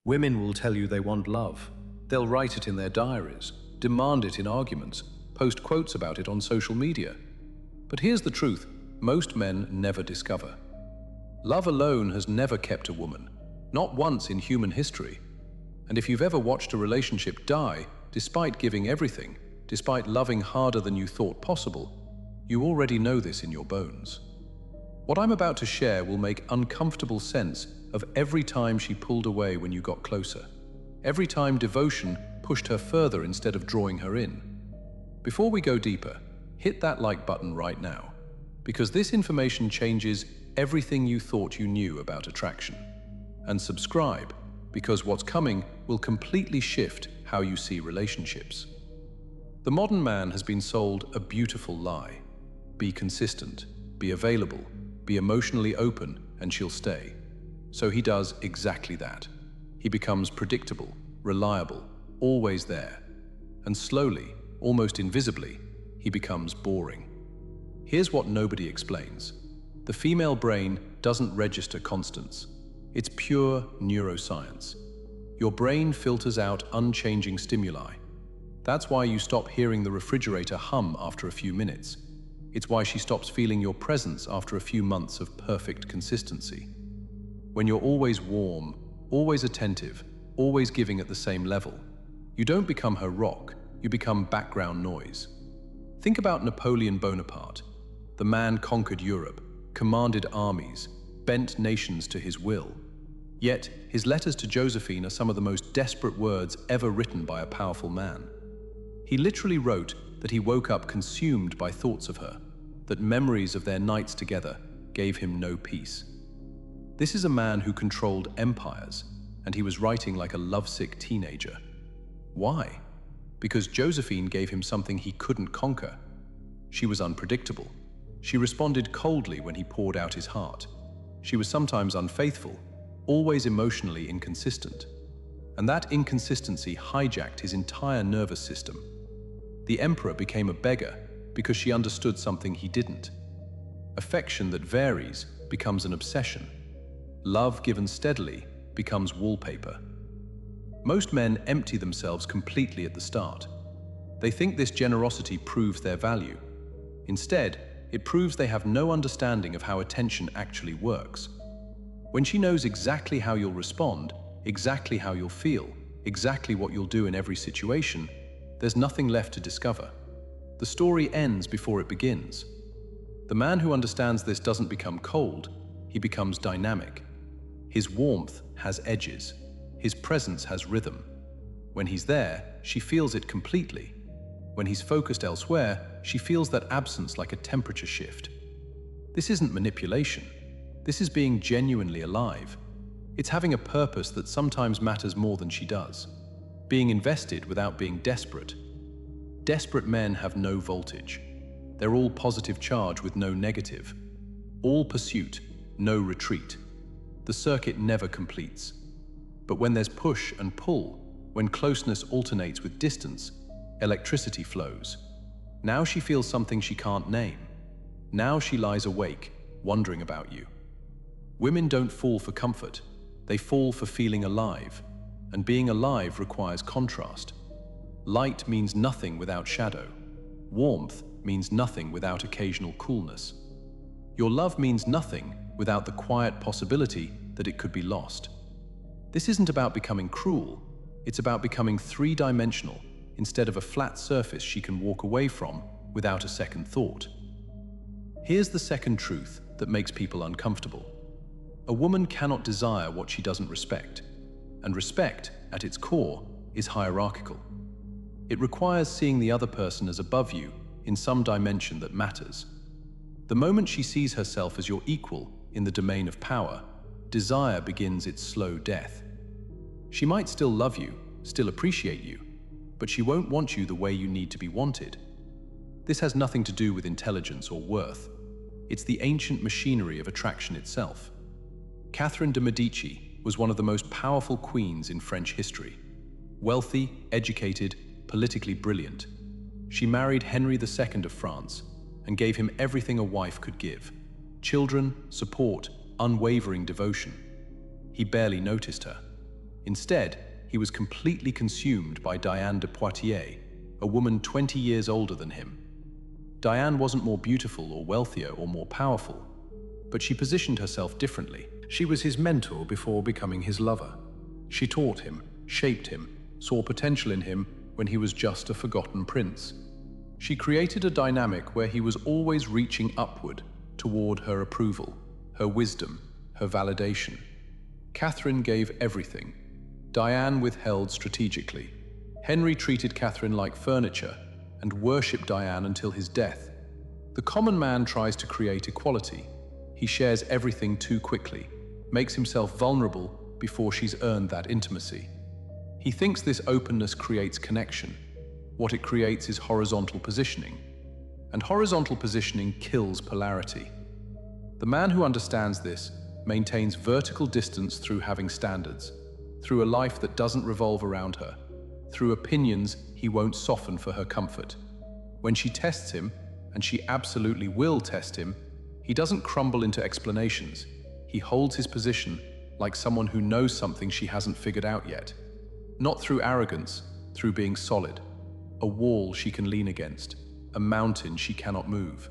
Women will tell you they want love. They'll write it in their diaries, demand it in arguments, post quotes about it on social media. But here's the truth, most men never discover. Love alone has never kept a woman, not once in human history. And if you've ever watched a relationship die, despite giving everything, despite loving harder than you thought possible, you already know this in your bones. What I'm about to share will make uncomfortable sense of every time she pulled away when you got closer. Every time devotion pushed her further instead of drawing her in. Before we go deeper, hit that like button right now, because this information changes everything you thought you knew about attraction. And subscribe, because what's coming will completely shift how you see relationships. The modern man has been sold a beautiful lie. Be consistent, be available, be emotionally open, and she'll stay. So he does exactly that. He becomes predictable, reliable, always there. And slowly, almost invisibly, he becomes boring. Here's what nobody explains. The female brain doesn't register constants. It's pure neuroscience. Your brain filters out unchanging stimuli. That's why you stop hearing the refrigerator hum after a few minutes. It's why she stops feeling your presence after a few months of perfect consistency. When you're always warm, always attentive, always giving at the same level, you don't become her rock, you become background noise. Think about Napoleon Bonaparte. The man conquered Europe, commanded armies, bent nations to his will. Yet, his letters to Joséphine are some of the most desperate words ever written by a powerful man. He literally wrote that he woke up consumed by thoughts of her, that memories of their nights together gave him no peace. This is a man who controlled empires, and he was writing like a lovesick teenager. Why? Because Joséphine gave him something he couldn't conquer. She was unpredictable. She responded coldly when he poured out his heart. She was sometimes unfaithful, always emotionally inconsistent. And that inconsistency hijacked his entire nervous system. The emperor became a beggar because she understood something he didn't. Affection that varies becomes an obsession. Love given steadily becomes wallpaper. Most men empty themselves completely at the start. They think this generosity proves their value. Instead, it proves they have no understanding of how attention actually works. When she knows exactly how you'll respond, exactly how you'll feel, exactly what you'll do in every situation, there's nothing left to discover. The story ends before it begins. The man who understands this doesn't become cold, he becomes dynamic. His warmth has edges. His presence has rhythm. When he's there, she feels it completely. When he's focused elsewhere, she feels that absence like a temperature shift. This isn't manipulation. This is being genuinely alive. It's having a purpose that sometimes matters more than she does. Being invested without being desperate. Desperate men have no voltage. They're all positive charge with no negative. All pursuit, no retreat. The circuit never completes. But when there's push and pull, when closeness alternates with distance, electricity flows. Now she feels something she can't name. Now she lies awake, wondering about you. Women don't fall for comfort. They fall for feeling alive. And being alive requires contrast. Light means nothing without shadow. Warmth means nothing without occasional coolness. Your love means nothing without the quiet possibility that it could be lost. This isn't about becoming cruel. It's about becoming three-dimensional instead of a flat surface she can walk away from without a second thought. Here's the second truth that makes people uncomfortable. A woman cannot desire what she doesn't respect. And respect, at its core, is hierarchical. It requires seeing the other person as above you in some dimension that matters. The moment she sees herself as your equal in the domain of power, desire begins its slow death. She might still love you, still appreciate you, but she won't want you the way you need to be wanted. This has nothing to do with intelligence or worth. It's the ancient machinery of attraction itself. Catherine de' Medici was one of the most powerful queens in French history. Wealthy, educated, politically brilliant. She married Henry II of France and gave him everything a wife could give: children, support, unwavering devotion. He barely noticed her. Instead, he was completely consumed by Diane de Poitiers, a woman 20 years older than him. Diane wasn't more beautiful or wealthier or more powerful, but she positioned herself differently. She was his mentor before becoming his lover. She taught him, shaped him, saw potential in him when he was just a forgotten prince. She created a dynamic where he was always reaching upward toward her approval, her wisdom, her validation. Catherine gave everything. Diane withheld strategically. Henry treated Catherine like furniture and worshipped Diane until his death. The common man tries to create equality. He shares everything too quickly, makes himself vulnerable before she's earned that intimacy. He thinks this openness creates connection. What it creates is horizontal positioning. And horizontal positioning kills polarity. The man who understands this maintains vertical distance through having standards, through a life that doesn't revolve around her, through opinions he won't soften for her comfort. When she tests him, and she absolutely will test him, he doesn't crumble into explanations. He holds his position like someone who knows something she hasn't figured out yet. Not through arrogance, through being solid. A wall she can lean against, a mountain she cannot move.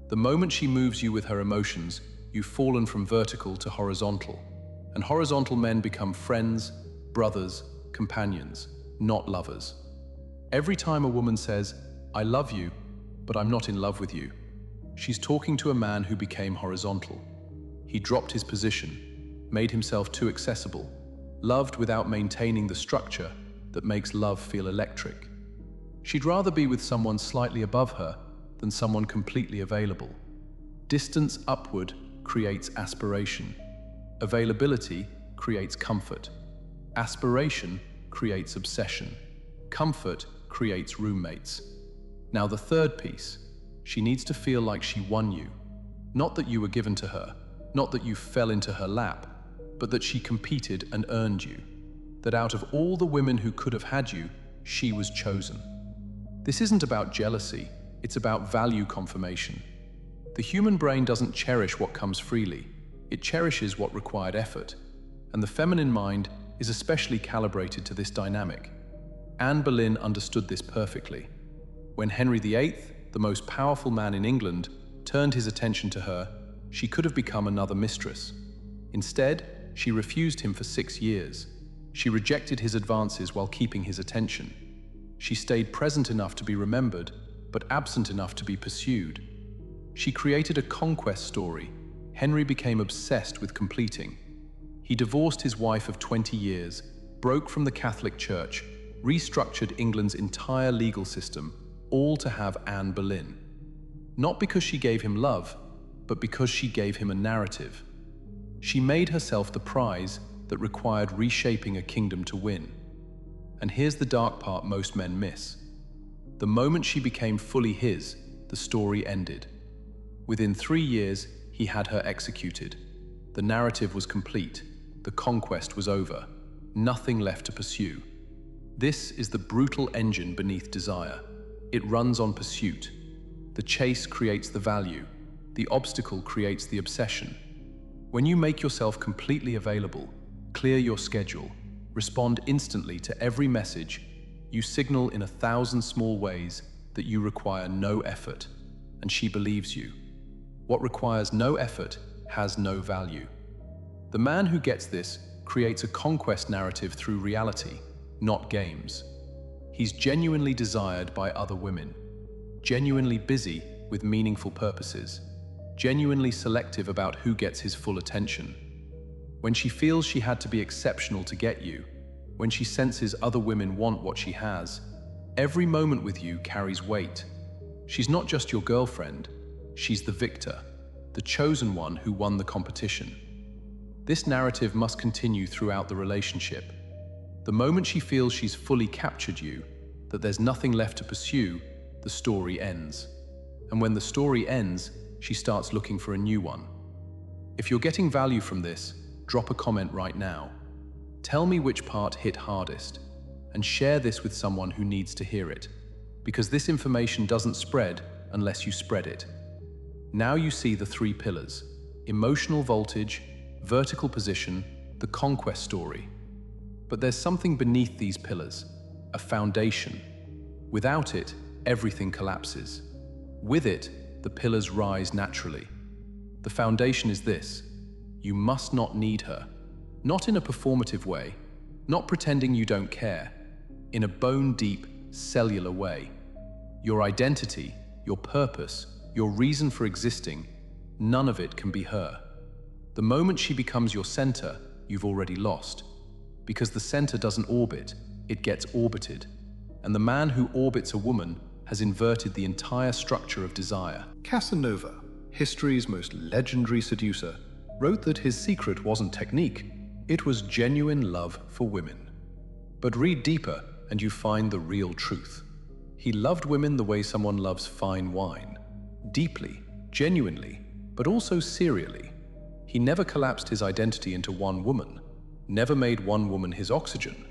The moment she moves you with her emotions, you've fallen from vertical to horizontal. And horizontal men become friends, brothers, companions, not lovers. Every time a woman says, "I love you, but I'm not in love with you," she's talking to a man who became horizontal. He dropped his position, made himself too accessible, loved without maintaining the structure that makes love feel electric. She'd rather be with someone slightly above her than someone completely available. Distance upward creates aspiration. Availability creates comfort. Aspiration creates obsession. Comfort creates roommates. Now the third piece, she needs to feel like she won you. Not that you were given to her, not that you fell into her lap, but that she competed and earned you. That out of all the women who could have had you, she was chosen. This isn't about jealousy, it's about value confirmation. The human brain doesn't cherish what comes freely, it cherishes what required effort. And the feminine mind is especially calibrated to this dynamic. Anne Boleyn understood this perfectly. When Henry VIII, the most powerful man in England, turned his attention to her, she could have become another mistress. Instead, she refused him for 6 years. She rejected his advances while keeping his attention. She stayed present enough to be remembered, but absent enough to be pursued. She created a conquest story. Henry became obsessed with completing. He divorced his wife of 20 years, broke from the Catholic Church, restructured England's entire legal system, all to have Anne Boleyn. Not because she gave him love, but because she gave him a narrative. She made herself the prize that required reshaping a kingdom to win. And here's the dark part most men miss. The moment she became fully his, the story ended. Within 3 years, he had her executed. The narrative was complete. The conquest was over. Nothing left to pursue. This is the brutal engine beneath desire. It runs on pursuit. The chase creates the value. The obstacle creates the obsession. When you make yourself completely available, clear your schedule, respond instantly to every message, you signal in 1,000 small ways that you require no effort, and she believes you. What requires no effort has no value. The man who gets this creates a conquest narrative through reality, not games. He's genuinely desired by other women, genuinely busy with meaningful purposes, genuinely selective about who gets his full attention. When she feels she had to be exceptional to get you, when she senses other women want what she has, every moment with you carries weight. She's not just your girlfriend, she's the victor, the chosen one who won the competition. This narrative must continue throughout the relationship. The moment she feels she's fully captured you, that there's nothing left to pursue, the story ends. And when the story ends, she starts looking for a new one. If you're getting value from this, drop a comment right now. Tell me which part hit hardest, and share this with someone who needs to hear it, because this information doesn't spread unless you spread it. Now you see the 3 pillars: emotional voltage, vertical position, the conquest story. But there's something beneath these pillars, a foundation. Without it, everything collapses. With it, the pillars rise naturally. The foundation is this: you must not need her. Not in a performative way, not pretending you don't care, in a bone-deep, cellular way. Your identity, your purpose, your reason for existing, none of it can be her. The moment she becomes your center, you've already lost. Because the center doesn't orbit, it gets orbited. And the man who orbits a woman has inverted the entire structure of desire. Casanova, history's most legendary seducer, wrote that his secret wasn't technique, it was genuine love for women. But read deeper and you find the real truth. He loved women the way someone loves fine wine. Deeply, genuinely, but also serially. He never collapsed his identity into one woman, never made one woman his oxygen.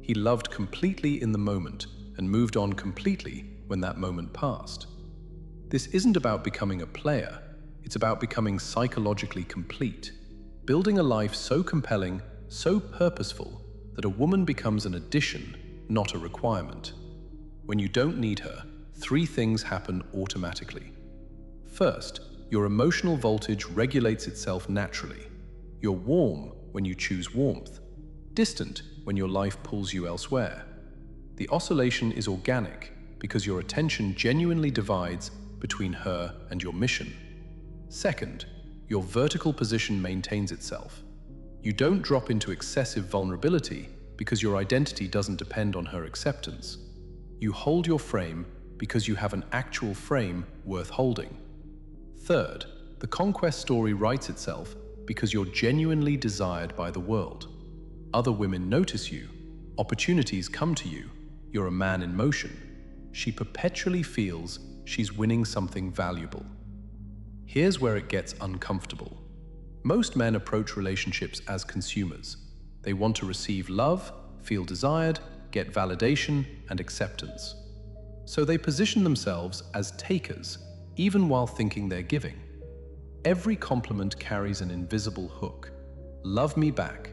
He loved completely in the moment and moved on completely when that moment passed. This isn't about becoming a player, it's about becoming psychologically complete, building a life so compelling, so purposeful, that a woman becomes an addition, not a requirement. When you don't need her, three things happen automatically. First, your emotional voltage regulates itself naturally. You're warm when you choose warmth, distant when your life pulls you elsewhere. The oscillation is organic because your attention genuinely divides between her and your mission. Second, your vertical position maintains itself. You don't drop into excessive vulnerability because your identity doesn't depend on her acceptance. You hold your frame because you have an actual frame worth holding. Third, the conquest story writes itself because you're genuinely desired by the world. Other women notice you, opportunities come to you, you're a man in motion. She perpetually feels she's winning something valuable. Here's where it gets uncomfortable. Most men approach relationships as consumers. They want to receive love, feel desired, get validation and acceptance. So they position themselves as takers, even while thinking they're giving. Every compliment carries an invisible hook. Love me back.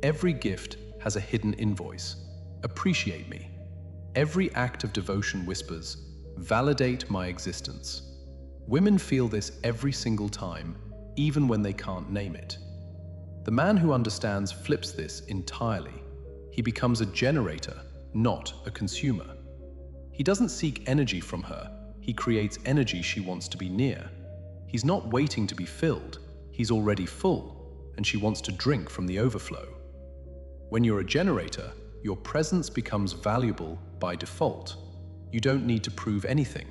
Every gift has a hidden invoice. Appreciate me. Every act of devotion whispers, validate my existence. Women feel this every single time, even when they can't name it. The man who understands flips this entirely. He becomes a generator, not a consumer. He doesn't seek energy from her, he creates energy she wants to be near. He's not waiting to be filled, he's already full, and she wants to drink from the overflow. When you're a generator, your presence becomes valuable by default. You don't need to prove anything.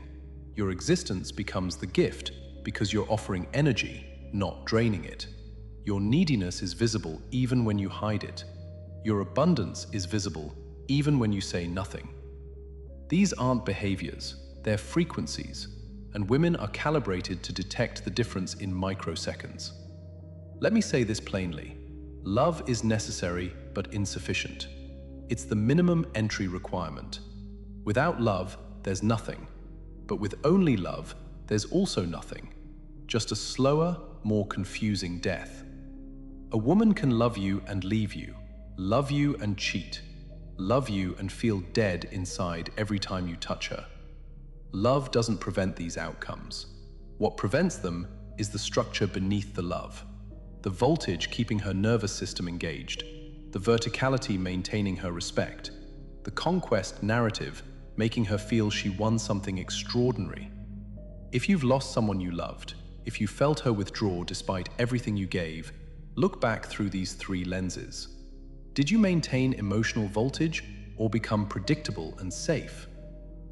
Your existence becomes the gift because you're offering energy, not draining it. Your neediness is visible even when you hide it. Your abundance is visible even when you say nothing. These aren't behaviors, they're frequencies, and women are calibrated to detect the difference in microseconds. Let me say this plainly. Love is necessary but insufficient. It's the minimum entry requirement. Without love, there's nothing. But with only love, there's also nothing. Just a slower, more confusing death. A woman can love you and leave you, love you and cheat, love you and feel dead inside every time you touch her. Love doesn't prevent these outcomes. What prevents them is the structure beneath the love. The voltage keeping her nervous system engaged, the verticality maintaining her respect, the conquest narrative making her feel she won something extraordinary. If you've lost someone you loved, if you felt her withdraw despite everything you gave, look back through these three lenses. Did you maintain emotional voltage or become predictable and safe?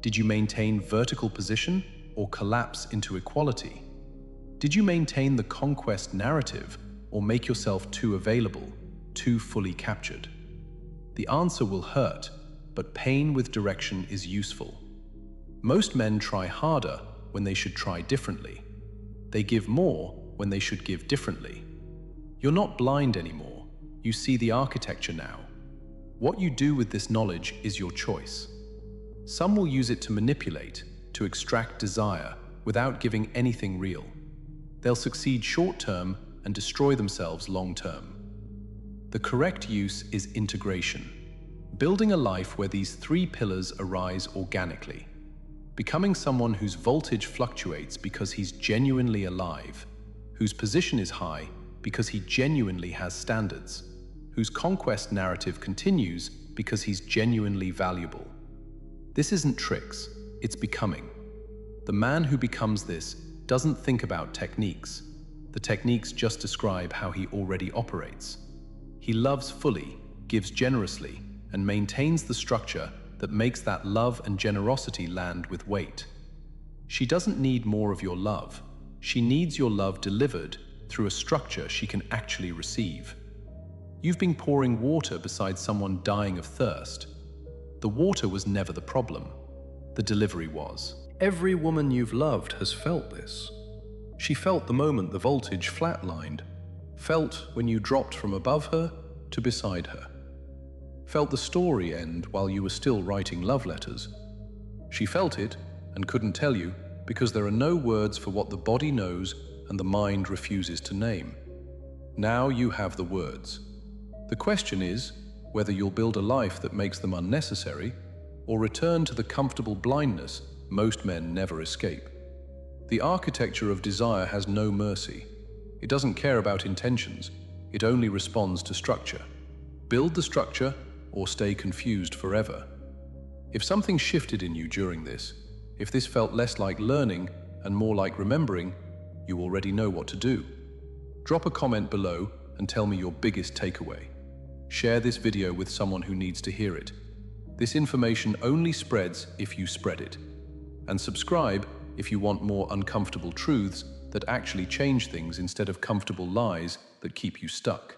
Did you maintain vertical position or collapse into equality? Did you maintain the conquest narrative or make yourself too available, too fully captured? The answer will hurt, but pain with direction is useful. Most men try harder when they should try differently. They give more when they should give differently. You're not blind anymore. You see the architecture now. What you do with this knowledge is your choice. Some will use it to manipulate, to extract desire, without giving anything real. They'll succeed short-term and destroy themselves long-term. The correct use is integration. Building a life where these three pillars arise organically. Becoming someone whose voltage fluctuates because he's genuinely alive, whose position is high because he genuinely has standards, whose conquest narrative continues because he's genuinely valuable. This isn't tricks, it's becoming. The man who becomes this doesn't think about techniques. The techniques just describe how he already operates. He loves fully, gives generously, and maintains the structure that makes that love and generosity land with weight. She doesn't need more of your love. She needs your love delivered through a structure she can actually receive. You've been pouring water beside someone dying of thirst. The water was never the problem. The delivery was. Every woman you've loved has felt this. She felt the moment the voltage flatlined, felt when you dropped from above her to beside her, felt the story end while you were still writing love letters. She felt it and couldn't tell you because there are no words for what the body knows and the mind refuses to name. Now you have the words. The question is whether you'll build a life that makes them unnecessary or return to the comfortable blindness most men never escape. The architecture of desire has no mercy. It doesn't care about intentions. It only responds to structure. Build the structure or stay confused forever. If something shifted in you during this, if this felt less like learning and more like remembering, you already know what to do. Drop a comment below and tell me your biggest takeaway. Share this video with someone who needs to hear it. This information only spreads if you spread it. And subscribe if you want more uncomfortable truths that actually change things instead of comfortable lies that keep you stuck.